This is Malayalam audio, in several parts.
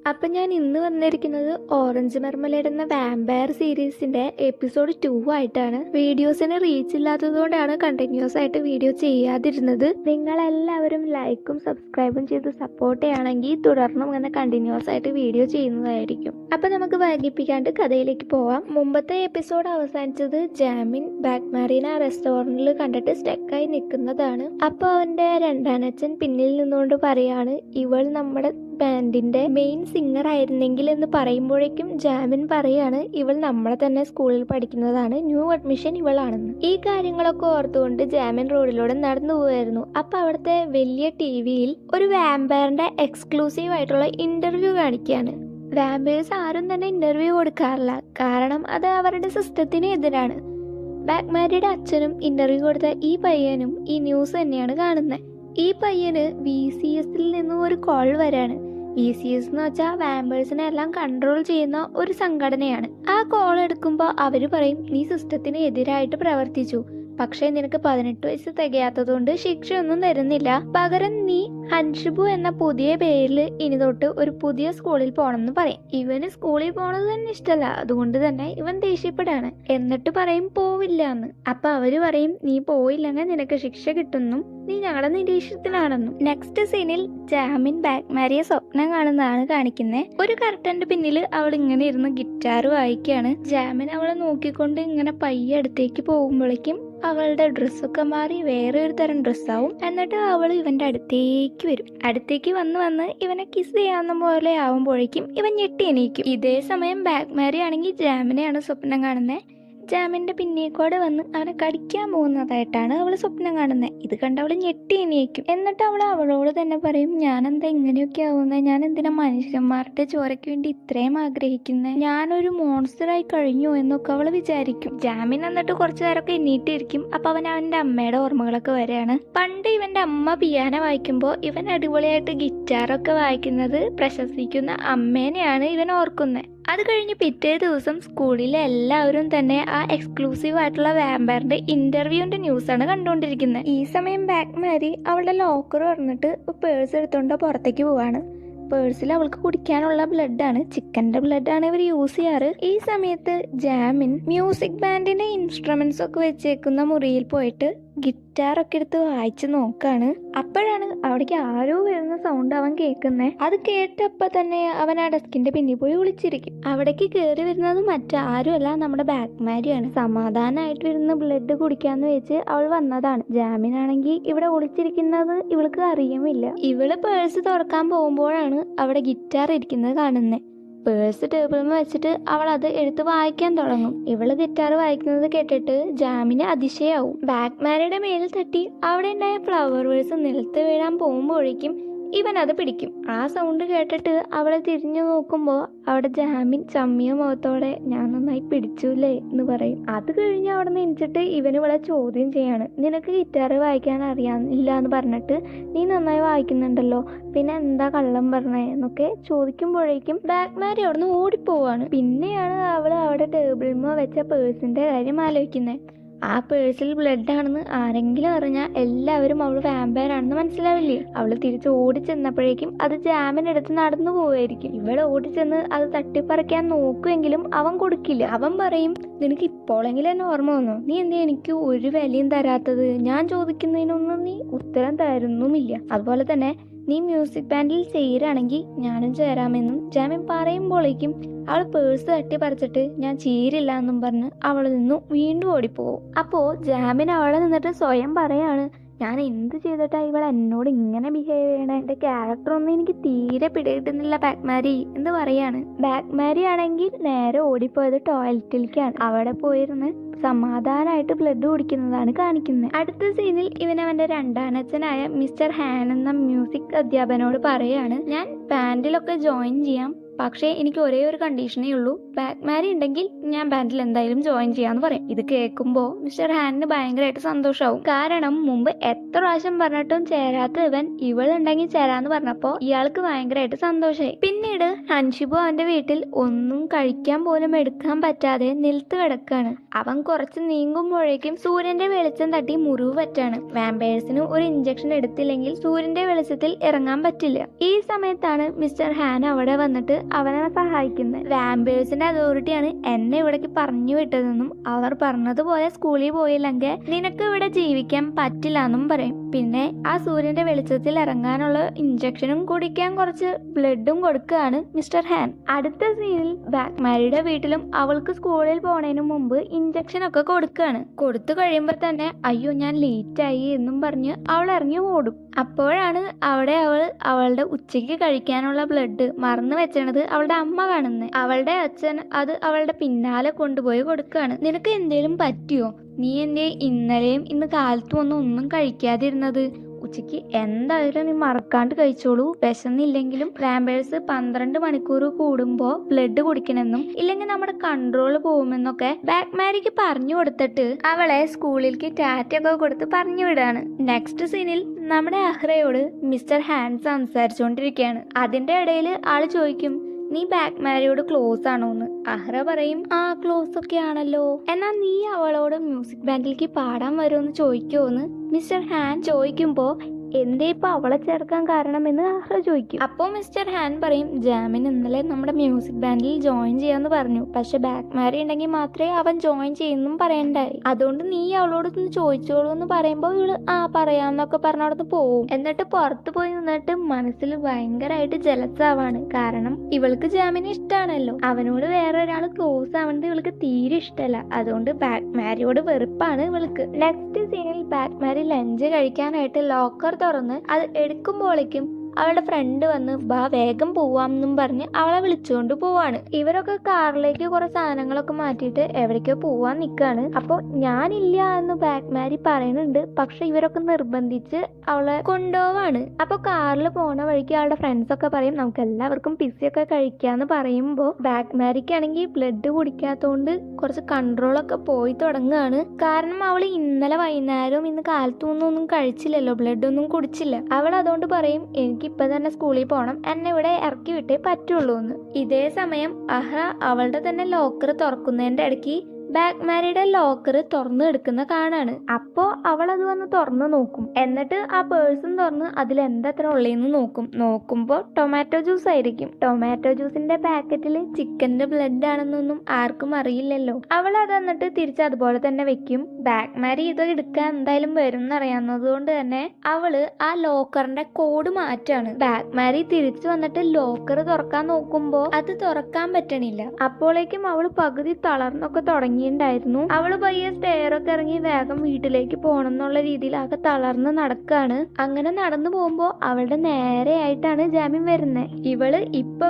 അപ്പം ഞാൻ ഇന്ന് വന്നിരിക്കുന്നത് ഓറഞ്ച് മെർമലേഡ് എന്ന വാമ്പയർ സീരീസിന്റെ എപ്പിസോഡ് 2 ആയിട്ടാണ്. വീഡിയോസിന് റീച്ച് ഇല്ലാത്തതുകൊണ്ടാണ് കണ്ടിന്യൂസ് ആയിട്ട് വീഡിയോ ചെയ്യാതിരുന്നത്. നിങ്ങളെല്ലാവരും ലൈക്കും സബ്സ്ക്രൈബും ചെയ്ത് സപ്പോർട്ട് ചെയ്യുകയാണെങ്കിൽ തുടർന്നും ഇങ്ങനെ കണ്ടിന്യൂസ് ആയിട്ട് വീഡിയോ ചെയ്യുന്നതായിരിക്കും. അപ്പം നമുക്ക് വൈകിപ്പിക്കാണ്ട് കഥയിലേക്ക് പോവാം. മുമ്പത്തെ എപ്പിസോഡ് അവസാനിച്ചത് ജാമിൻ ബാക്ക്മാരീന റെസ്റ്റോറൻറ്റിൽ കണ്ടിട്ട് സ്റ്റക്കായി നിൽക്കുന്നതാണ്. അപ്പോൾ അവൻ്റെ രണ്ടാനച്ഛൻ പിന്നിൽ നിന്നുകൊണ്ട് പറയാണ്, ഇവൾ നമ്മുടെ ബാൻഡിന്റെ മെയിൻ സിംഗർ ആയിരുന്നെങ്കിൽ എന്ന് പറയുമ്പോഴേക്കും ജാമിൻ പറയാണ്, ഇവൾ നമ്മളെ തന്നെ സ്കൂളിൽ പഠിക്കുന്നതാണ്, ന്യൂ അഡ്മിഷൻ ഇവളാണെന്ന്. ഈ കാര്യങ്ങളൊക്കെ ഓർത്തുകൊണ്ട് ജാമിൻ റോഡിലൂടെ നടന്നു പോവായിരുന്നു. അപ്പൊ അവിടുത്തെ വലിയ ടിവിയിൽ ഒരു വാമ്പയറിന്റെ എക്സ്ക്ലൂസീവ് ആയിട്ടുള്ള ഇന്റർവ്യൂ കാണിക്കുകയാണ്. വാമ്പയേഴ്സ് ആരും തന്നെ ഇന്റർവ്യൂ കൊടുക്കാറില്ല, കാരണം അത് അവരുടെ സിസ്റ്റത്തിന് എതിരാണ്. ബാക്ക്മാരിയുടെ അച്ഛനും ഇന്റർവ്യൂ കൊടുത്ത ഈ പയ്യനും ഈ ന്യൂസ് തന്നെയാണ് കാണുന്നത്. ഈ പയ്യന് VCS നിന്നും ഒരു കോൾ വരാണ്. VCS എന്ന് വെച്ചാൽ വാമ്പേഴ്സിനെ എല്ലാം കൺട്രോൾ ചെയ്യുന്ന ഒരു സംഘടനയാണ്. ആ കോൾ എടുക്കുമ്പോൾ അവര് പറയും, നീ സിസ്റ്റത്തിന് എതിരായിട്ട് പ്രവർത്തിച്ചു, പക്ഷേ നിനക്ക് 18 വയസ്സ് തികയാത്തതുകൊണ്ട് ശിക്ഷയൊന്നും തരുന്നില്ല. പകരം നീ ഹൻഷിബു എന്ന പുതിയ പേരിൽ ഇനി തൊട്ട് ഒരു പുതിയ സ്കൂളിൽ പോകണമെന്ന് പറയും. ഇവന് സ്കൂളിൽ പോണത് തന്നെ ഇഷ്ടമല്ല, അതുകൊണ്ട് തന്നെ ഇവൻ ദേഷ്യപ്പെടാണ്. എന്നിട്ട് പറയും പോവില്ല എന്ന്. അപ്പൊ അവര് പറയും, നീ പോയില്ലെങ്കിൽ നിനക്ക് ശിക്ഷ കിട്ടുന്നു, നീ ഞങ്ങളുടെ നിരീക്ഷണത്തിലാണെന്നും. നെക്സ്റ്റ് സീനിൽ ജാമിൻ ബാക്ക്മാരിയെ സ്വപ്നം കാണുന്നതാണ് കാണിക്കുന്നത്. ഒരു കർട്ടന്റെ പിന്നിൽ അവൾ ഇങ്ങനെ ഇരുന്ന് ഗിറ്റാർ വായിക്കുകയാണ്. ജാമിൻ അവളെ നോക്കിക്കൊണ്ട് ഇങ്ങനെ പയ്യെ അടുത്തേക്ക് പോകുമ്പോഴേക്കും അവളുടെ ഡ്രസ്സൊക്കെ മാറി വേറെ ഒരു തരം ഡ്രസ്സാവും. എന്നിട്ട് അവൾ ഇവന്റെ അടുത്തേക്ക് വരും. അടുത്തേക്ക് വന്ന് ഇവനെ കിസ് ചെയ്യാവുന്ന പോലെ ആവുമ്പോഴേക്കും ഇവൻ ഞെട്ടി എണീക്കും. ഇതേ സമയം ബാക്ക്മാരി ആണെങ്കിൽ ജാമിനെയാണ് സ്വപ്നം കാണുന്നത്. ജാമിന്റെ പിന്നേക്കോടെ വന്ന് അവനെ കടിക്കാൻ പോകുന്നതായിട്ടാണ് അവൾ സ്വപ്നം കാണുന്നത്. ഇത് കണ്ട് അവൾ ഞെട്ടി എണീക്കും. എന്നിട്ട് അവൾ അവളോട് തന്നെ പറയും, ഞാനെന്താ ഇങ്ങനെയൊക്കെ ആവുന്നത്, ഞാൻ എന്തിനാ മനുഷ്യന്മാരുടെ ചോരയ്ക്ക് വേണ്ടി ഇത്രയും ആഗ്രഹിക്കുന്നത്, ഞാനൊരു മോൺസ്റ്ററായി കഴിഞ്ഞു എന്നൊക്കെ അവൾ വിചാരിക്കും. ജാമിൻ എന്നിട്ട് കുറച്ചു നേരമൊക്കെ എണ്ണീട്ടിരിക്കും. അപ്പൊ അവന്റെ അമ്മയുടെ ഓർമ്മകളൊക്കെ വരികയാണ്. പണ്ട് ഇവന്റെ അമ്മ പിയാനോ വായിക്കുമ്പോൾ ഇവൻ അടിപൊളിയായിട്ട് ഗിറ്റാറൊക്കെ വായിക്കുന്നത് പ്രശംസിക്കുന്ന അമ്മേനെയാണ് ഇവൻ ഓർക്കുന്നത്. അത് കഴിഞ്ഞ് പിറ്റേ ദിവസം സ്കൂളിലെ എല്ലാവരും തന്നെ ആ എക്സ്ക്ലൂസീവ് ആയിട്ടുള്ള വാമ്പയറിന്റെ ഇന്റർവ്യൂവിന്റെ ന്യൂസാണ് കണ്ടുകൊണ്ടിരിക്കുന്നത്. ഈ സമയം ബാക്ക്മാരി അവളുടെ ലോക്കർ തുറന്നിട്ട് പേഴ്സ് എടുത്തോണ്ട് പുറത്തേക്ക് പോവാണ്. പേഴ്സിൽ അവൾക്ക് കുടിക്കാനുള്ള ബ്ലഡാണ്, ചിക്കൻ്റെ ബ്ലഡാണ് ഇവർ യൂസ് ചെയ്യാറ്. ഈ സമയത്ത് ജാമിൻ മ്യൂസിക് ബാൻഡിന്റെ ഇൻസ്ട്രുമെന്റ്സ് ഒക്കെ വെച്ചേക്കുന്ന മുറിയിൽ പോയിട്ട് ഗിറ്റാറൊക്കെ എടുത്ത് വായിച്ചു നോക്കാണ്. അപ്പോഴാണ് അവിടേക്ക് ആരോ വരുന്ന സൗണ്ട് അവൻ കേൾക്കുന്നത്. അത് കേട്ടപ്പോൾ തന്നെ അവൻ ആ ഡെസ്കിന്റെ പിന്നിൽ പോയി ഒളിച്ചിരിക്കും. അവിടേക്ക് കയറി വരുന്നത് മറ്റാരുമല്ല, നമ്മുടെ ബാക്ക്മാരിയാണ്. സമാധാനമായിട്ട് വരുന്ന ബ്ലഡ് കുടിക്കാന്ന് വെച്ച് അവൾ വന്നതാണ്. ജാമിനാണെങ്കിൽ ഇവിടെ ഒളിച്ചിരിക്കുന്നത് ഇവൾക്ക് അറിയുമില്ല. ഇവള് പേഴ്സ് തുറക്കാൻ പോകുമ്പോഴാണ് അവിടെ ഗിറ്റാർ ഇരിക്കുന്നത് കാണുന്നത്. പേഴ്സ് ടേബിളിൽ വെച്ചിട്ട് അവൾ അത് എടുത്ത് വായിക്കാൻ തുടങ്ങും. ഇവള് ഗിറ്റാർ വായിക്കുന്നത് കേട്ടിട്ട് ജാമിന് അതിശയാവും. ബാക്ക്മാരിയുടെ മേലിൽ തട്ടി അവിടെ ഉണ്ടായ ഫ്ലവർ വേഴ്സ് നിലത്ത് വീഴാൻ പോകുമ്പോഴേക്കും ഇവൻ അത് പിടിക്കും. ആ സൗണ്ട് കേട്ടിട്ട് അവളെ തിരിഞ്ഞു നോക്കുമ്പോൾ അവിടെ ജാമിൻ ചമ്മിയ മുഖത്തോടെ, ഞാൻ നന്നായി പിടിച്ചൂല്ലേ എന്ന് പറയും. അത് കഴിഞ്ഞ് അവിടെ നിന്നിട്ട് ഇവന് ഇവളെ ചോദ്യം ചെയ്യാണ്, നിനക്ക് ഗിറ്റാർ വായിക്കാൻ അറിയാനില്ല എന്ന് പറഞ്ഞിട്ട് നീ നന്നായി വായിക്കുന്നുണ്ടല്ലോ, പിന്നെ എന്താ കള്ളം പറഞ്ഞേ എന്നൊക്കെ ചോദിക്കുമ്പോഴേക്കും ബാക്ക്മാരി അവിടെ നിന്ന് ഓടിപ്പോവാണ്. പിന്നെയാണ് അവൾ അവിടെ ടേബിളിൽ വെച്ച പേഴ്സിന്റെ കാര്യം ആലോചിക്കുന്നത്. ആ പേഴ്സിൽ ബ്ലഡ് ആണെന്ന് ആരെങ്കിലും അറിഞ്ഞാൽ എല്ലാവരും അവൾ വാമ്പയർ ആണെന്ന് മനസ്സിലാവില്ലേ. അവള് തിരിച്ച് ഓടിച്ചെന്നപ്പോഴേക്കും അത് ജാമിനെടുത്ത് നടന്നു പോവായിരിക്കും. ഇവിടെ ഓടിച്ചെന്ന് അത് തട്ടിപ്പറിക്കാൻ നോക്കുമെങ്കിലും അവൻ കൊടുക്കില്ല. അവൻ പറയും, നിനക്ക് ഇപ്പോഴെങ്കിലും എന്നെ ഓർമ്മ വന്നോ, നീ എന്താ എനിക്ക് ഒരു വിലയും തരാത്തത്, ഞാൻ ചോദിക്കുന്നതിനൊന്നും നീ ഉത്തരം തരുന്നുമില്ല, അതുപോലെ തന്നെ നീ മ്യൂസിക് ബാൻഡിൽ ചേരുകയാണെങ്കിൽ ഞാനും ചേരാമെന്നും ജാമിൻ പറയുമ്പോഴേക്കും അവൾ പേഴ്സ് തട്ടി പറിച്ചിട്ട് ഞാൻ ചേരില്ല എന്നും പറഞ്ഞ് അവളിൽ നിന്നും വീണ്ടും ഓടിപ്പോവും. അപ്പോൾ ജാമിൻ അവളെ നിന്നിട്ട് സ്വയം പറയാണ്, ഞാൻ എന്ത് ചെയ്തിട്ടാ ഇവൾ എന്നോട് ഇങ്ങനെ ബിഹേവ് ചെയ്യണേ, എൻ്റെ ക്യാരക്ടർ ഒന്നും എനിക്ക് തീരെ പിടികിട്ടുന്നില്ല ബാക്ക്മാരി എന്ന് പറയാണ്. ബാക്ക്മാരി ആണെങ്കിൽ നേരെ ഓടിപ്പോയത് ടോയ്ലറ്റിലേക്കാണ്. അവിടെ പോയിരുന്ന് സമാധാനമായിട്ട് ബ്ലഡ് കുടിക്കുന്നതാണ് കാണിക്കുന്നത്. അടുത്ത സീനിൽ ഇവൻ അവന്റെ രണ്ടാനച്ഛനായ മിസ്റ്റർ ഹാൻ എന്ന മ്യൂസിക് അധ്യാപകനോട് പറയാണ്, ഞാൻ ബാൻഡിലൊക്കെ ജോയിൻ ചെയ്യാം, പക്ഷേ എനിക്ക് ഒരേ ഒരു കണ്ടീഷനേ ഉള്ളൂ, ബാക്ക് മാരി ഉണ്ടെങ്കിൽ ഞാൻ ബാൻഡിൽ എന്തായാലും ജോയിൻ ചെയ്യാന്ന് പറയും. ഇത് കേൾക്കുമ്പോൾ മിസ്റ്റർ ഹാനിന് ഭയങ്കരമായിട്ട് സന്തോഷമാവും. കാരണം മുമ്പ് എത്ര പ്രാവശ്യം പറഞ്ഞിട്ടും ചേരാത്ത ഇവളുണ്ടെങ്കിൽ ചേരാന്ന് പറഞ്ഞപ്പോ ഇയാൾക്ക് ഭയങ്കരമായിട്ട് സന്തോഷമായി. പിന്നീട് ഹൻഷിബു അവന്റെ വീട്ടിൽ ഒന്നും കഴിക്കാൻ പോലും എടുക്കാൻ പറ്റാതെ നിലത്ത് കിടക്കാണ്. അവൻ കുറച്ച് നീങ്ങുമ്പോഴേക്കും സൂര്യന്റെ വെളിച്ചം തട്ടി മുറിവ് പറ്റാണ്. വാമ്പയേഴ്സിന് ഒരു ഇഞ്ചക്ഷൻ എടുത്തില്ലെങ്കിൽ സൂര്യന്റെ വെളിച്ചത്തിൽ ഇറങ്ങാൻ പറ്റില്ല. ഈ സമയത്താണ് മിസ്റ്റർ ഹാൻ അവിടെ വന്നിട്ട് അവനെ സഹായിക്കുന്നത്. വാമ്പയേഴ്സിന്റെ അതോറിറ്റിയാണ് എന്നെ ഇവിടേക്ക് പറഞ്ഞു വിട്ടതെന്നും അവർ പറഞ്ഞതുപോലെ സ്കൂളിൽ പോയില്ലെങ്കിൽ നിനക്ക് ഇവിടെ ജീവിക്കാൻ പറ്റില്ല എന്നും പറയും. പിന്നെ ആ സൂര്യന്റെ വെളിച്ചത്തിൽ ഇറങ്ങാനുള്ള ഇഞ്ചക്ഷനും കുടിക്കാൻ കുറച്ച് ബ്ലഡും കൊടുക്കുകയാണ് മിസ്റ്റർ ഹാൻ. അടുത്ത സീനിൽ ബാക്ക് മാരിയുടെ വീട്ടിലും അവൾക്ക് സ്കൂളിൽ പോണതിന് മുമ്പ് ഇഞ്ചക്ഷൻ ഒക്കെ കൊടുക്കുകയാണ്. കൊടുത്തു കഴിയുമ്പോൾ തന്നെ അയ്യോ ഞാൻ ലേറ്റ് ആയി എന്നും പറഞ്ഞ് അവൾ ഇറങ്ങി ഓടും. അപ്പോഴാണ് അവിടെ അവളുടെ ഉച്ചയ്ക്ക് കഴിക്കാനുള്ള ബ്ലഡ് മറന്നു വെച്ചത് അവളുടെ അമ്മ കാണുന്നത്. അവളുടെ അച്ഛൻ അത് അവളുടെ പിന്നാലെ കൊണ്ടുപോയി കൊടുക്കുകയാണ്. നിനക്ക് എന്തേലും പറ്റിയോ? നീ എന്തേ ഇന്നലെയും ഇന്ന് കാലത്തും ഒന്നും കഴിക്കാതിരുന്നത്? ഉച്ചയ്ക്ക് എന്തായാലും നീ മറക്കാണ്ട് കഴിച്ചോളൂ. വിശന്നില്ലെങ്കിലും വാമ്പയേഴ്സ് 12 മണിക്കൂർ കൂടുമ്പോൾ ബ്ലഡ് കുടിക്കണമെന്നും ഇല്ലെങ്കിൽ നമ്മുടെ കൺട്രോൾ പോകുമെന്നൊക്കെ ബാക്ക് മാരിക്ക് പറഞ്ഞു കൊടുത്തിട്ട് അവളെ സ്കൂളിലേക്ക് ടാറ്റയൊക്കെ കൊടുത്ത് പറഞ്ഞു വിടാണ്. നെക്സ്റ്റ് സീനിൽ നമ്മുടെ അഹ്റയോട് മിസ്റ്റർ ഹാൻ സംസാരിച്ചുകൊണ്ടിരിക്കുകയാണ്. അതിന്റെ ഇടയിൽ ആള് ചോദിക്കും, നീ ബാക്ക് മാരിയോട് ക്ലോസ് ആണോന്ന്? അഹ്റ പറയും, ആ ക്ലോസ് ഒക്കെ ആണല്ലോ. എന്നാ നീ അവളോട് മ്യൂസിക് ബാൻഡിലേക്ക് പാടാൻ വരുമെന്ന് ചോദിക്കുമോന്ന് മിസ്റ്റർ ഹാൻ ചോദിക്കുമ്പോ എന്തേ ഇപ്പൊ അവളെ ചേർക്കാൻ കാരണമെന്ന് അഹ്റ ചോദിക്കും. അപ്പോൾ മിസ്റ്റർ ഹാൻ പറയും, ജാമിൻ ഇന്നലെ നമ്മുടെ മ്യൂസിക് ബാൻഡിൽ ജോയിൻ ചെയ്യാന്ന് പറഞ്ഞു, പക്ഷെ ബാക്ക് മാരി ഉണ്ടെങ്കിൽ മാത്രമേ അവൻ ജോയിൻ ചെയ്യുന്നും പറയണ്ടായി. അതുകൊണ്ട് നീ അവളോടൊന്ന് ചോദിച്ചോളൂ എന്ന് പറയുമ്പോൾ ഇവള് ആ പറയാന്നൊക്കെ പറഞ്ഞവിടുന്ന് പോവും. എന്നിട്ട് പുറത്ത് പോയി നിന്നിട്ട് മനസ്സിൽ ഭയങ്കരമായിട്ട് ജലസാവാണ്. കാരണം ഇവൾക്ക് ജാമിനെ ഇഷ്ടമാണല്ലോ. അവനോട് വേറെ ഒരാൾ ക്ലോസ് ആവണത് ഇവൾക്ക് തീരെ ഇഷ്ടമല്ല. അതുകൊണ്ട് ബാക്ക് മാരിയോട് വെറുപ്പാണ് ഇവൾക്ക്. നെക്സ്റ്റ് സീനിൽ ബാക്ക് മാരി ലഞ്ച് കഴിക്കാനായിട്ട് ലോക്കർ തുറന്ന് അത് എടുക്കുമ്പോഴേക്കും അവളുടെ ഫ്രണ്ട് വന്ന് ബാ വേഗം പോവാമെന്നും പറഞ്ഞ് അവളെ വിളിച്ചുകൊണ്ട് പോവാണ്. ഇവരൊക്കെ കാറിലേക്ക് കുറെ സാധനങ്ങളൊക്കെ മാറ്റിയിട്ട് എവിടേക്കോ പോവാൻ നിൽക്കാണ്. അപ്പോൾ ഞാനില്ല എന്ന് ബാക്ക് മാരി പറയുന്നുണ്ട്. പക്ഷെ ഇവരൊക്കെ നിർബന്ധിച്ച് അവളെ കൊണ്ടുപോവാണ്. അപ്പോൾ കാറിൽ പോണ വഴിക്ക് അവളുടെ ഫ്രണ്ട്സ് ഒക്കെ പറയും നമുക്ക് എല്ലാവർക്കും പിസ്സയൊക്കെ കഴിക്കാന്ന് പറയുമ്പോൾ ബാക്ക് മാരിക്കാണെങ്കിൽ ബ്ലഡ് കുടിക്കാത്തതുകൊണ്ട് കുറച്ച് കൺട്രോളൊക്കെ പോയി തുടങ്ങുകയാണ്. കാരണം അവൾ ഇന്നലെ വൈകുന്നേരവും ഇന്ന് കാലത്തൊന്നും കഴിച്ചില്ലല്ലോ, ബ്ലഡ് ഒന്നും കുടിച്ചില്ല. അവൾ അതുകൊണ്ട് പറയും ഇപ്പൊ തന്നെ സ്കൂളിൽ പോകണം, എന്നെ ഇവിടെ ഇറക്കി വിട്ടേ പറ്റുള്ളൂ എന്ന്. ഇതേ സമയം അഹ്റ അവളുടെ തന്നെ ലോക്കർ തുറക്കുന്നതിന്റെ ഇടയ്ക്ക് ബാക്ക് മാരിയുടെ ലോക്കർ തുറന്നു എടുക്കുന്ന കാണാണ്. അപ്പോ അവൾ അത് വന്ന് തുറന്നു നോക്കും. എന്നിട്ട് ആ പേഴ്സും തുറന്ന് അതിൽ എന്താത്ര ഉള്ളതെന്ന് നോക്കുമ്പോൾ ടൊമാറ്റോ ജ്യൂസ് ആയിരിക്കും. ടൊമാറ്റോ ജ്യൂസിന്റെ പാക്കറ്റിൽ ചിക്കന്റെ ബ്ലഡ് ആണെന്നൊന്നും ആർക്കും അറിയില്ലല്ലോ. അവൾ അത് എന്നിട്ട് തിരിച്ച് അതുപോലെ തന്നെ വെക്കും. ബാക്ക് മാരി ഇത് എടുക്കാൻ എന്തായാലും വരും എന്നറിയാവുന്നത് കൊണ്ട് തന്നെ അവള് ആ ലോക്കറിന്റെ കോഡ് മാറ്റാണ്. ബാക്ക് മാരി തിരിച്ചു വന്നിട്ട് ലോക്കർ തുറക്കാൻ നോക്കുമ്പോ അത് തുറക്കാൻ പറ്റണില്ല. അപ്പോഴേക്കും അവള് പകുതി തളർന്നൊക്കെ തുടങ്ങി. അവള് പയ്യെ സ്റ്റെയറൊക്കെ ഇറങ്ങി വേഗം വീട്ടിലേക്ക് പോകണം എന്നുള്ള രീതിയിൽ ആകെ തളർന്ന് നടക്കാണ്. അങ്ങനെ നടന്നു പോകുമ്പോ അവളുടെ നേരെയായിട്ടാണ് ജാമിൻ വരുന്നത്. ഇവള് ഇപ്പൊ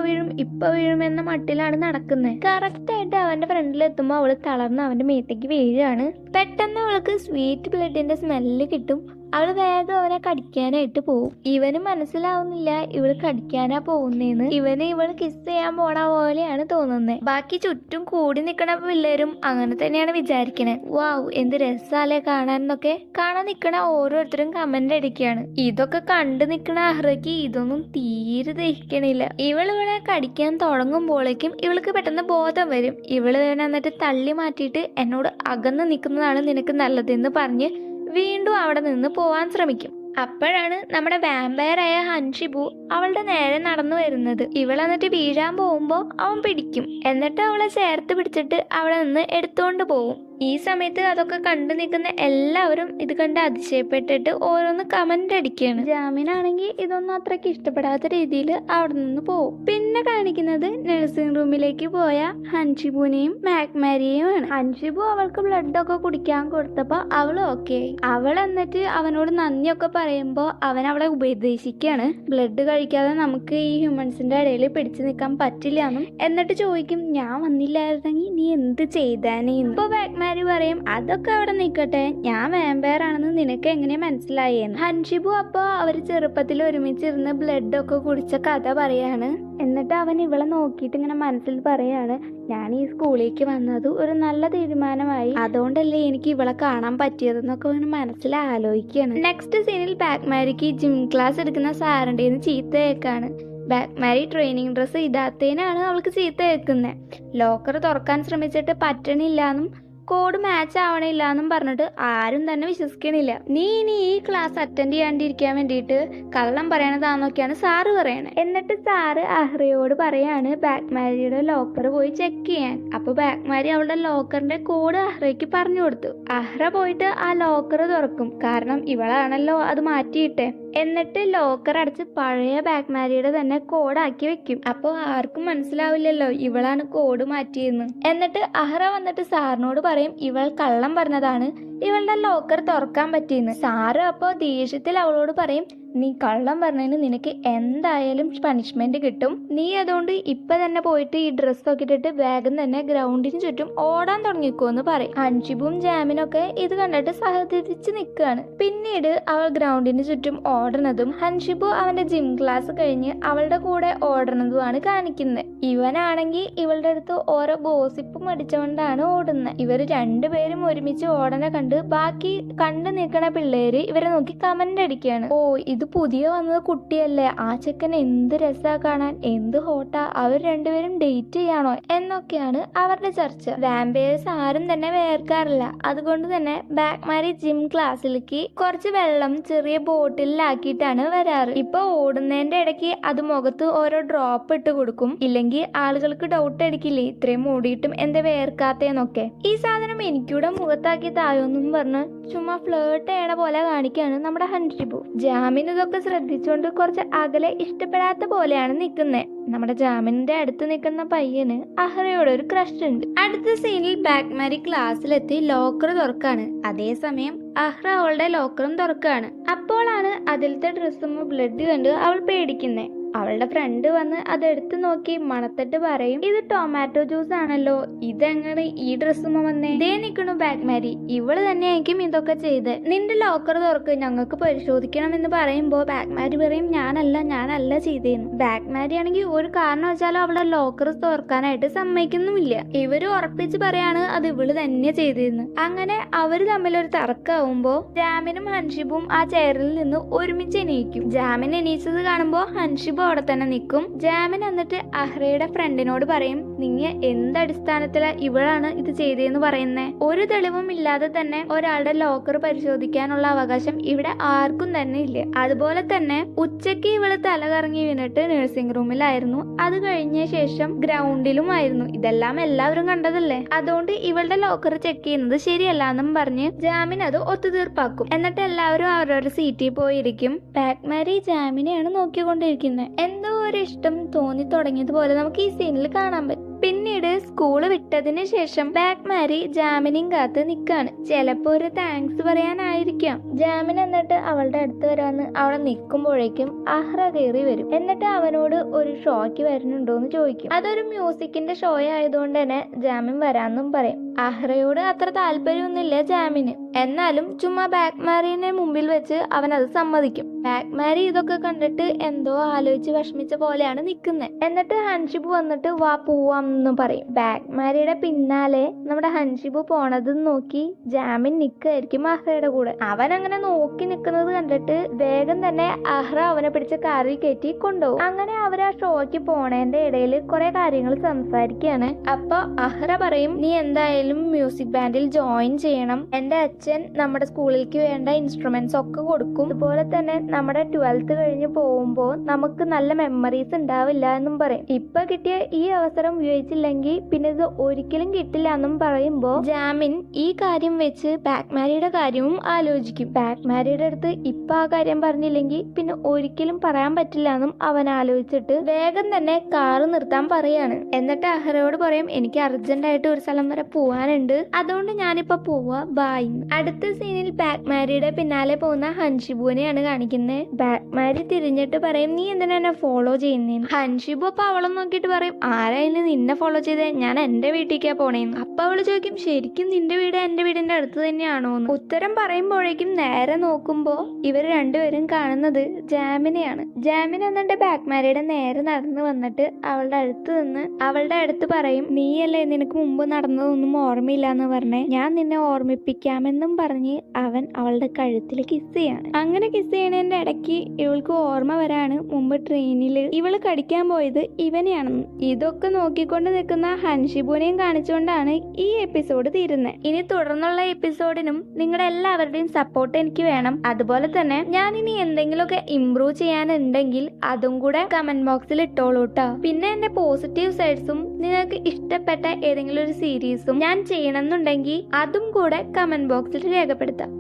വീഴും എന്ന മട്ടിലാണ് നടക്കുന്നത്. കറക്റ്റ് ആയിട്ട് അവന്റെ ഫ്രണ്ടിൽ എത്തുമ്പോ അവള് തളർന്ന് അവന്റെ മേത്തേക്ക് വീഴാണ്. പെട്ടെന്ന് അവൾക്ക് സ്വീറ്റ് ബ്ലഡിന്റെ സ്മെല്ല് കിട്ടും. അവള് വേഗം അവനെ കടിക്കാനായിട്ട് പോവും. ഇവന് മനസ്സിലാവുന്നില്ല ഇവള് കടിക്കാനാ പോകുന്നേന്ന്. ഇവള് കിസ് ചെയ്യാൻ പോണ പോലെയാണ് തോന്നുന്നത്. ബാക്കി ചുറ്റും കൂടി നിക്കണ പിള്ളേരും അങ്ങനെ തന്നെയാണ് വിചാരിക്കണേ. വാവ് എന്ത് രസാലേ കാണാനൊക്കെ. കാണാൻ നിക്കണ ഓരോരുത്തരും കമന്റ് അടിക്കുകയാണ്. ഇതൊക്കെ കണ്ടു നിക്കണ അഹ്റയ്ക്ക് ഇതൊന്നും തീരെ ദഹിക്കണില്ല. ഇവളെ കടിക്കാൻ തുടങ്ങുമ്പോഴേക്കും ഇവൾക്ക് പെട്ടെന്ന് ബോധം വരും. ഇവള് എന്നിട്ട് തള്ളി മാറ്റിയിട്ട് എന്നോട് അകന്ന് നിൽക്കുന്നതാണ് നിനക്ക് നല്ലതെന്ന് പറഞ്ഞ് വീണ്ടും അവിടെ നിന്ന് പോവാൻ ശ്രമിക്കും. അപ്പോഴാണ് നമ്മുടെ വാമ്പയറായ ഹൻഷിബു അവളുടെ നേരെ നടന്നു വരുന്നത്. എന്നിട്ട് വീഴാൻ പോകുമ്പോ അവൻ പിടിക്കും. എന്നിട്ട് അവളെ ചേർത്ത് പിടിച്ചിട്ട് അവിടെ നിന്ന് എടുത്തുകൊണ്ട് പോവും. ഈ സമയത്ത് അതൊക്കെ കണ്ടു നിൽക്കുന്ന എല്ലാവരും ഇത് കണ്ട് അതിശയപ്പെട്ടിട്ട് ഓരോന്ന് കമന്റ് അടിക്കുകയാണ്. ജാമിനാണെങ്കിൽ ഇതൊന്നും അത്രയ്ക്ക് ഇഷ്ടപ്പെടാത്ത രീതിയിൽ അവിടെ നിന്ന് പോവും. പിന്നെ കാണിക്കുന്നത് നഴ്സിംഗ് റൂമിലേക്ക് പോയ ഹൻഷിബുവിനെയും ബാക്ക് മാരിയെയുമാണ്. ഹൻഷിബു അവൾക്ക് ബ്ലഡ് ഒക്കെ കുടിക്കാൻ കൊടുത്തപ്പോ അവള് ഓക്കെ ആയി. അവൾ എന്നിട്ട് അവനോട് നന്ദിയൊക്കെ പറയുമ്പോ അവൻ അവളെ ഉപദേശിക്കുകയാണ്. ബ്ലഡ് കഴിക്കാതെ നമുക്ക് ഈ ഹ്യൂമൻസിന്റെ ഇടയിൽ പിടിച്ചു നിൽക്കാൻ പറ്റില്ല എന്നും. എന്നിട്ട് ചോദിക്കും ഞാൻ വന്നില്ലായിരുന്നെങ്കിൽ നീ എന്ത് ചെയ്താനേ. ഇപ്പൊ ബാക്ക് മാരി പറയും അതൊക്കെ അവിടെ നിൽക്കട്ടെ, ഞാൻ വാമ്പയർ ആണെന്ന് നിനക്ക് എങ്ങനെ മനസ്സിലായെന്ന്. ഹൻഷിബു അപ്പോൾ അവർ ചെറുപ്പത്തിൽ ഒരുമിച്ചിരുന്ന് ബ്ലഡ് ഒക്കെ കുടിച്ച കഥ പറയാണ്. എന്നിട്ട് അവൻ ഇവളെ നോക്കിയിട്ട് ഇങ്ങനെ മനസ്സിൽ പറയാണ്, ഞാൻ ഈ സ്കൂളിലേക്ക് വന്നത് ഒരു നല്ല തീരുമാനമായി, അതുകൊണ്ടല്ലേ എനിക്ക് ഇവളെ കാണാൻ പറ്റിയതെന്നൊക്കെ അവന് മനസ്സിൽ ആലോചിക്കുകയാണ്. നെക്സ്റ്റ് സീനിൽ ബാക്ക്മാരിക്ക് ജിം ക്ലാസ് എടുക്കുന്ന സാറിൻ്റെ ചീത്ത കേൾക്കാണ്. ബാക്ക്മാരി ട്രെയിനിങ് ഡ്രസ്സ് ഇടാത്തതിനാണ് അവൾക്ക് ചീത്ത കേൾക്കുന്നത്. ലോക്കർ തുറക്കാൻ ശ്രമിച്ചിട്ട് പറ്റണില്ലാന്നും കോഡ് മാച്ച് ആവണില്ല എന്നും പറഞ്ഞിട്ട് ആരും തന്നെ വിശ്വസിക്കണില്ല. നീ ഇനി ഈ ക്ലാസ് അറ്റൻഡ് ചെയ്യാണ്ടിരിക്കാൻ വേണ്ടിയിട്ട് കള്ളം പറയണതാന്നൊക്കെയാണ് സാറ് പറയണത്. എന്നിട്ട് സാറ് അഹ്റയോട് പറയാണ് ബാക്ക്മാരിയുടെ ലോക്കർ പോയി ചെക്ക് ചെയ്യാൻ. അപ്പൊ ബാക്ക്മാരി അവളുടെ ലോക്കറിന്റെ കോഡ് അഹ്റയ്ക്ക് പറഞ്ഞു കൊടുത്തു. അഹ്റ പോയിട്ട് ആ ലോക്കർ തുറക്കും, കാരണം ഇവളാണല്ലോ അത് മാറ്റിയിട്ടെ. എന്നിട്ട് ലോക്കർ അടച്ച് പഴയ ബാക്ക്മാരിയുടെ തന്നെ കോഡാക്കി വെക്കും. അപ്പോൾ ആർക്കും മനസ്സിലാവില്ലല്ലോ ഇവളാണ് കോഡ് മാറ്റിയെന്ന്. എന്നിട്ട് അഹ്റ വന്നിട്ട് സാറിനോട് പറയും ഇവൾ കള്ളം പറഞ്ഞതാണ്, ഇവളുടെ ലോക്കർ തുറക്കാൻ പറ്റിയെന്ന്. സാറ് അപ്പോൾ ദേഷ്യത്തിൽ അവളോട് പറയും നീ കള്ളം പറഞ്ഞതിന് നിനക്ക് എന്തായാലും പണിഷ്മെന്റ് കിട്ടും, നീ അതുകൊണ്ട് ഇപ്പൊ തന്നെ പോയിട്ട് ഈ ഡ്രസ്സൊക്കെ ഇട്ടിട്ട് വേഗം തന്നെ ഗ്രൗണ്ടിന് ചുറ്റും ഓടാൻ തുടങ്ങിക്കോ എന്ന് പറയും. ഹൻഷിബും ജാമിനൊക്കെ ഇത് കണ്ടിട്ട് സഹകരിച്ച് നിൽക്കുകയാണ്. പിന്നീട് അവൾ ഗ്രൗണ്ടിന് ചുറ്റും ഓടണതും ഹൻഷിബു അവന്റെ ജിം ക്ലാസ് കഴിഞ്ഞ് അവളുടെ കൂടെ ഓടണതുമാണ് കാണിക്കുന്നത്. ഇവനാണെങ്കിൽ ഇവളുടെ അടുത്ത് ഓരോ ഗോസിപ്പും അടിച്ചുകൊണ്ടാണ് ഓടുന്നത്. ഇവർ രണ്ടുപേരും ഒരുമിച്ച് ഓടണ കണ്ട് ബാക്കി കണ്ടു നിൽക്കണ പിള്ളേര് ഇവരെ നോക്കി കമന്റ് അടിക്കുകയാണ്. ഓ ഇത് പുതിയ വന്നത് കുട്ടിയല്ലേ, ആ ചെക്കൻ എന്ത് രസാ കാണാൻ, എന്ത് ഹോട്ടാ, അവർ രണ്ടുപേരും ഡേറ്റ് ചെയ്യാണോ എന്നൊക്കെയാണ് അവരുടെ ചർച്ച. വാമ്പയേഴ്സ് ആരും തന്നെ വേർക്കാറില്ല, അതുകൊണ്ട് തന്നെ ബാക്ക്മാരി ജിം ക്ലാസ്സിലേക്ക് കുറച്ച് വെള്ളം ചെറിയ ബോട്ടിലാക്കിയിട്ടാണ് വരാറ്. ഇപ്പൊ ഓടുന്നതിന്റെ ഇടയ്ക്ക് അത് മുഖത്ത് ഓരോ ഡ്രോപ്പ് ഇട്ട് കൊടുക്കും, ഇല്ലെങ്കിൽ ആളുകൾക്ക് ഡൗട്ട് അടിക്കില്ലേ ഇത്രയും ഓടിയിട്ടും എന്താ വേർക്കാത്തേന്നൊക്കെ. ഈ സാധനം എനിക്കൂടെ മുഖത്താക്കി തായോന്നും പറഞ്ഞ് ചുമ്മാ ഫ്ലേർട്ട് ചെയ്യണ പോലെ കാണിക്കാണ് നമ്മുടെ ഹൻഷിബു. ജാമിൻ ഇതൊക്കെ ശ്രദ്ധിച്ചുകൊണ്ട് കുറച്ച് അകലെ ഇഷ്ടപ്പെടാത്ത പോലെയാണ് നിൽക്കുന്നത്. നമ്മുടെ ജാമിന്റെ അടുത്ത് നിൽക്കുന്ന പയ്യന് അഹ്റയോട് ഒരു ക്രഷ് ഉണ്ട്. അടുത്ത സീനിൽ ബാക്ക്മാരി ക്ലാസ്സിലെത്തി ലോക്കർ തുറക്കാണ്. അതേസമയം അഹ്റ അവളുടെ ലോക്കറും തുറക്കാണ്. അപ്പോഴാണ് അതിലത്തെ ഡ്രസ്സും ബ്ലഡ് കണ്ട് അവൾ പേടിക്കുന്നേ. അവളുടെ ഫ്രണ്ട് വന്ന് അതെടുത്ത് നോക്കി മണത്തിട്ട് പറയും ഇത് ടൊമാറ്റോ ജ്യൂസ് ആണല്ലോ, ഇതെങ്ങനെ ഈ ഡ്രസ്സുമ്മ വന്നേ? ദേ നിൽക്കണു ബാക്ക്മാരി, ഇവള് തന്നെയായിരിക്കും ഇതൊക്കെ ചെയ്ത്, നിന്റെ ലോക്കർ തുറക്ക് ഞങ്ങൾക്ക് പരിശോധിക്കണം എന്ന് പറയുമ്പോ ബാക്ക്മാരി പറയും ഞാനല്ല ചെയ്തേന്ന്. ബാക്ക്മാരി ആണെങ്കിൽ ഒരു കാരണം വെച്ചാലും അവളുടെ ലോക്കർ തുറക്കാനായിട്ട് സമ്മതിക്കുന്നുമില്ല. ഇവര് ഉറപ്പിച്ച് പറയാണ് അത് ഇവള് തന്നെ ചെയ്തേന്ന്. അങ്ങനെ അവര് തമ്മിലൊരു തർക്കമാവുമ്പോ ജാമിനും ഹൻഷിബും ആ ചെയറിൽ നിന്ന് ഒരുമിച്ച് എണീക്കും. ജാമിൻ എണീച്ചത് കാണുമ്പോ ഹൻഷിബ് അവിടെ തന്നെ നിൽക്കും. ജാമിൻ എന്നിട്ട് അഹ്റയുടെ ഫ്രണ്ടിനോട് പറയും നിങ്ങ എന്തടിസ്ഥാനത്തിലാ ഇവളാണ് ഇത് ചെയ്തതെന്ന് പറയുന്നേ? ഒരു തെളിവും ഇല്ലാതെ തന്നെ ഒരാളുടെ ലോക്കർ പരിശോധിക്കാനുള്ള അവകാശം ഇവിടെ ആർക്കും തന്നെ ഇല്ല. അതുപോലെ തന്നെ ഉച്ചയ്ക്ക് ഇവള് തല കറങ്ങി വീണിട്ട് നഴ്സിംഗ് റൂമിലായിരുന്നു, അത് കഴിഞ്ഞ ശേഷം ഗ്രൗണ്ടിലും ആയിരുന്നു. ഇതെല്ലാം എല്ലാവരും കണ്ടതല്ലേ, അതുകൊണ്ട് ഇവളുടെ ലോക്കർ ചെക്ക് ചെയ്യുന്നത് ശരിയല്ല എന്നും പറഞ്ഞ് ജാമിൻ അത് ഒത്തുതീർപ്പാക്കും. എന്നിട്ട് എല്ലാവരും അവരവരുടെ സീറ്റിൽ പോയിരിക്കും. ബാക്ക്മാരി ജാമിനെയാണ് നോക്കിക്കൊണ്ടിരിക്കുന്നത്. എന്തോ ഒരു ഇഷ്ടം തോന്നി തുടങ്ങിയതുപോലെ നമുക്ക് ഈ സീനിൽ കാണാൻ പറ്റും. പിന്നീട് സ്കൂള് വിട്ടതിന് ശേഷം ബാക്ക്മാരി ജാമിനും കാത്ത് നിൽക്കാണ്. ചിലപ്പോ ഒരു താങ്ക്സ് പറയാനായിരിക്കാം. ജാമിൻ എന്നിട്ട് അവളുടെ അടുത്ത് വരാന്ന് അവളെ നിൽക്കുമ്പോഴേക്കും അഹ്റ കയറി വരും. എന്നിട്ട് അവനോട് ഒരു ഷോയ്ക്ക് വരുന്നുണ്ടോന്ന് ചോദിക്കും. അതൊരു മ്യൂസിക്കിന്റെ ഷോ ആയതുകൊണ്ട് തന്നെ ജാമിൻ വരാന്നും പറയും. അഹ്റയോട് അത്ര താല്പര്യമൊന്നുമില്ല ജാമിന്, എന്നാലും ചുമ്മാ ബാക്ക്മാരിനെ മുമ്പിൽ വെച്ച് അവൻ അത് സമ്മതിക്കും. ബാക്ക്മാരി ഇതൊക്കെ കണ്ടിട്ട് എന്തോ ആലോചിച്ച് വിഷമിച്ച പോലെയാണ് നിൽക്കുന്നത്. എന്നിട്ട് ഹൻഷിബു വന്നിട്ട് വാ പോവാം എന്ന് പറയും. ബാക്ക്മാരിയുടെ പിന്നാലെ നമ്മുടെ ഹൻഷിബു പോണത് നോക്കി ജാമിൻ നിൽക്കായിരിക്കും അഹ്റയുടെ കൂടെ. അവൻ അങ്ങനെ നോക്കി നിൽക്കുന്നത് കണ്ടിട്ട് വേഗം തന്നെ അഹ്റ അവനെ പിടിച്ച കാറിൽ കയറ്റി കൊണ്ടുപോകും. അങ്ങനെ അവർ ആ ഷോയ്ക്ക് പോണേന്റെ ഇടയിൽ കുറെ കാര്യങ്ങൾ സംസാരിക്കുകയാണ്. അപ്പൊ അഹ്റ പറയും നീ എന്തായാലും മ്യൂസിക് ബാൻഡിൽ ജോയിൻ ചെയ്യണം, എന്റെ അച്ഛൻ നമ്മുടെ സ്കൂളിലേക്ക് വേണ്ട ഇൻസ്ട്രുമെന്റ്സ് ഒക്കെ കൊടുക്കും, അതുപോലെ തന്നെ നമ്മുടെ 12th കഴിഞ്ഞ് പോകുമ്പോൾ നമുക്ക് നല്ല മെമ്മറീസ് ഉണ്ടാവില്ല എന്നും പറയും. ഇപ്പൊ കിട്ടിയ ഈ അവസരം ഉപയോഗിച്ചില്ലെങ്കിൽ പിന്നെ ഇത് ഒരിക്കലും കിട്ടില്ല എന്നും പറയുമ്പോ ജാമിൻ ഈ കാര്യം വെച്ച് ബാക്ക്മാരിയുടെ കാര്യവും ആലോചിക്കും. ബാക്ക്മാരിയുടെ അടുത്ത് ഇപ്പൊ ആ കാര്യം പറഞ്ഞില്ലെങ്കിൽ പിന്നെ ഒരിക്കലും പറയാൻ പറ്റില്ല എന്നും അവൻ ആലോചിച്ചിട്ട് വേഗം തന്നെ കാറ് നിർത്താൻ പറയാണ്. എന്നിട്ട് അഹ്റയോട് പറയും എനിക്ക് അർജന്റ് ആയിട്ട് ഒരു സ്ഥലം വരെ പോവാൻ പോവാനുണ്ട്, അതുകൊണ്ട് ഞാനിപ്പോ പോവാ, ബായ്. അടുത്ത സീനിൽ ബാഗ്മാരിയുടെ പിന്നാലെ പോകുന്ന ഹൻഷിബുവിനെയാണ് കാണിക്കുന്നത്. ബാഗ്മാരി തിരിഞ്ഞിട്ട് പറയും, നീ എന്തിനാ എന്നെ ഫോളോ ചെയ്യുന്നേന്ന്. ഹൻഷിബു അപ്പൊ അവളെ നോക്കിയിട്ട് പറയും, ആരായാലും നിന്നെ ഫോളോ ചെയ്തേ, ഞാൻ എന്റെ വീട്ടിലേക്കാ പോണേന്ന്. അപ്പൊ അവള് ചോദിക്കും, ശരിക്കും നിന്റെ വീട് എന്റെ വീടിന്റെ അടുത്ത് തന്നെയാണോന്ന്. ഉത്തരം പറയുമ്പോഴേക്കും നേരെ നോക്കുമ്പോ ഇവർ രണ്ടുപേരും കാണുന്നത് ജാമിനെയാണ്. ജാമിന എന്നിട്ട് ബാഗ്മാരിയുടെ നേരെ നടന്നു വന്നിട്ട് അവളുടെ അടുത്ത് പറയും, നീയല്ലേ നിനക്ക് മുമ്പ് നടന്നതൊന്നും ഓർമ്മയില്ല എന്ന് പറഞ്ഞേ, ഞാൻ നിന്നെ ഓർമ്മിപ്പിക്കാമെന്നും പറഞ്ഞ് അവൻ അവളുടെ കഴുത്തിൽ കിസ് ചെയ്യാണ്. അങ്ങനെ കിസ് ചെയ്യണതിന്റെ ഇടയ്ക്ക് ഇവൾക്ക് ഓർമ്മ വരാണ് മുമ്പ് ട്രെയിനിൽ ഇവള് കടിക്കാൻ പോയത് ഇവനെയാണെന്ന്. ഇതൊക്കെ നോക്കിക്കൊണ്ട് നിൽക്കുന്ന ഹൻഷിബുവിനെയും കാണിച്ചുകൊണ്ടാണ് ഈ എപ്പിസോഡ് തീരുന്നത്. ഇനി തുടർന്നുള്ള എപ്പിസോഡിനും നിങ്ങളുടെ എല്ലാവരുടെയും സപ്പോർട്ട് എനിക്ക് വേണം. അതുപോലെ തന്നെ ഞാൻ ഇനി എന്തെങ്കിലുമൊക്കെ ഇംപ്രൂവ് ചെയ്യാനുണ്ടെങ്കിൽ അതും കൂടെ കമന്റ് ബോക്സിൽ ഇട്ടോളൂ ട്ടോ. പിന്നെ എന്റെ പോസിറ്റീവ് സൈഡ്സും നിങ്ങൾക്ക് ഇഷ്ടപ്പെട്ട ഏതെങ്കിലും ഒരു സീരീസും ഞാൻ ചെയ്യണമെന്നുണ്ടെങ്കിൽ അതും കൂടെ കമന്റ് ബോക്സിൽ രേഖപ്പെടുത്താം.